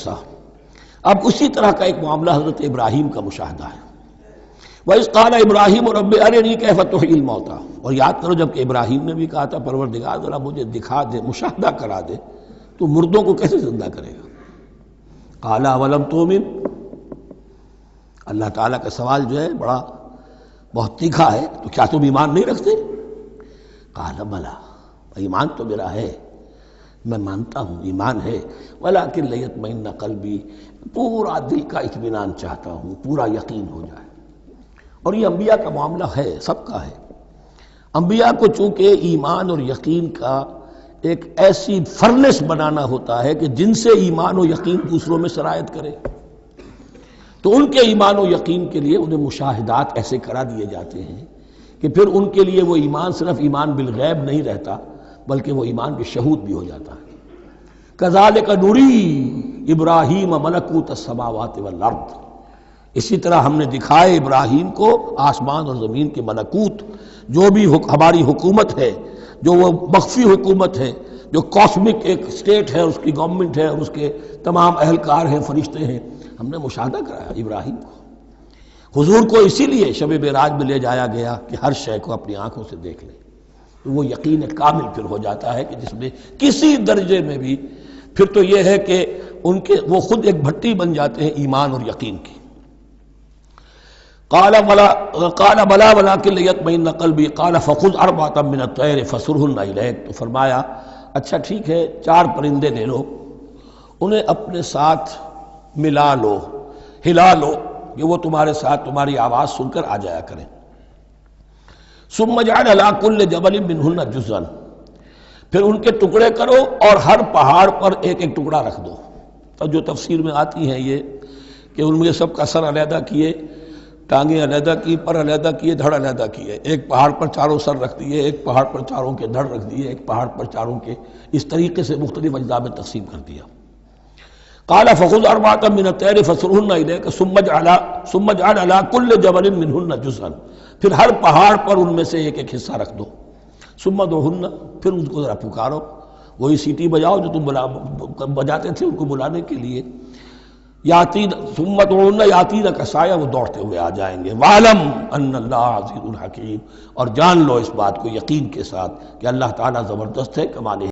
جیسا اب اسی طرح کا ایک معاملہ حضرت ابراہیم کا مشاہدہ ہے۔ وَإِذْ قَالَ إِبْرَاهِيمُ رَبِّ أَرِنِي كَيْفَ تُحْيِي الْمَوْتَىٰ، اور یاد کرو جب کہ ابراہیم نے بھی کہا تھا پروردگار ذرا مجھے دکھا دے، مشاہدہ کرا دے تو مردوں کو کیسے زندہ کرے گا۔ قَالَ أَوَلَمْ تُؤْمِنْ، اللہ تعالیٰ کا سوال جو ہے بڑا بہت تیکھا ہے، تو کیا تم ایمان نہیں رکھتے؟ قَالَ بَلَىٰ، ایمان تو میرا ہے، میں مانتا ہوں ایمان ہے، وَلَٰكِن لِيَطْمَئِنَّ قَلْبِي، پورا دل کا اطمینان چاہتا ہوں، پورا یقین ہو جائے۔ اور یہ انبیاء کا معاملہ ہے، سب کا ہے۔ انبیاء کو چونکہ ایمان اور یقین کا ایک ایسی فرنس بنانا ہوتا ہے کہ جن سے ایمان و یقین دوسروں میں سرایت کرے، تو ان کے ایمان و یقین کے لیے انہیں مشاہدات ایسے کرا دیے جاتے ہیں کہ پھر ان کے لیے وہ ایمان صرف ایمان بالغیب نہیں رہتا بلکہ وہ ایمان بالشہود بھی ہو جاتا ہے۔ کذالک نری ابراہیم ملکوت السماوات والارض، اسی طرح ہم نے دکھائے ابراہیم کو آسمان اور زمین کے ملکوت، جو بھی ہماری حکومت ہے، جو وہ مخفی حکومت ہے، جو کاسمک ایک اسٹیٹ ہے، اس کی گورنمنٹ ہے اور اس کے تمام اہلکار ہیں، فرشتے ہیں، ہم نے مشاہدہ کرایا ابراہیم کو۔ حضور کو اسی لیے شب معراج میں لے جایا گیا کہ ہر شے کو اپنی آنکھوں سے دیکھ لیں، تو وہ یقین کامل پھر ہو جاتا ہے کہ جس میں کسی درجے میں بھی پھر تو یہ ہے کہ ان کے وہ خود ایک بھٹی بن جاتے ہیں ایمان اور یقین کی۔ قال بلا ولکن لیطمئن قلبی قال فخذ اربعۃ من الطیر فصرهن الیک، تو فرمایا اچھا ٹھیک ہے 4 پرندے لے لو، انہیں اپنے ساتھ ملا لو، ہلا لو کہ وہ تمہارے ساتھ تمہاری آواز سن کر آ جایا کریں۔ ثم اجعل علی کل جبل منہن جزءا، پھر ان کے ٹکڑے کرو اور ہر پہاڑ پر ایک ایک ٹکڑا رکھ دو۔ تو جو تفسیر میں آتی ہیں یہ کہ ان میں سب کا سر علیحدہ کیے، ٹانگیں علیحدہ کی، پر علیحدہ کیے، دھڑ علیحدہ کیے، ایک پہاڑ پر چاروں سر رکھ دیے، ایک پہاڑ پر چاروں کے دھڑ رکھ دیے، ایک پہاڑ پر چاروں کے، اس طریقے سے مختلف اجزاء میں تقسیم کر دیا۔ قال فخذ اربعۃ من الطیر فصرهن الیک ثم اجعل علی کل جبل منہن جزءا، پھر ہر پہاڑ پر ان میں سے ایک ایک حصہ رکھ دو۔ ثم ادعوہن، پھر ان کو ذرا پکارو، وہی سیٹی بجاؤ جو تم بجاتے تھے ان کو بلانے کے لیے۔ یاتین ثم ادعوہن یاتینک سعیا، وہ دوڑتے ہوئے آ جائیں گے۔ وَاعْلَمْ أَنَّ اللَّهَ عَزِيزٌ حَكِيمٌ، اور جان لو اس بات کو یقین کے ساتھ کہ اللہ تعالیٰ زبردست ہے، کمال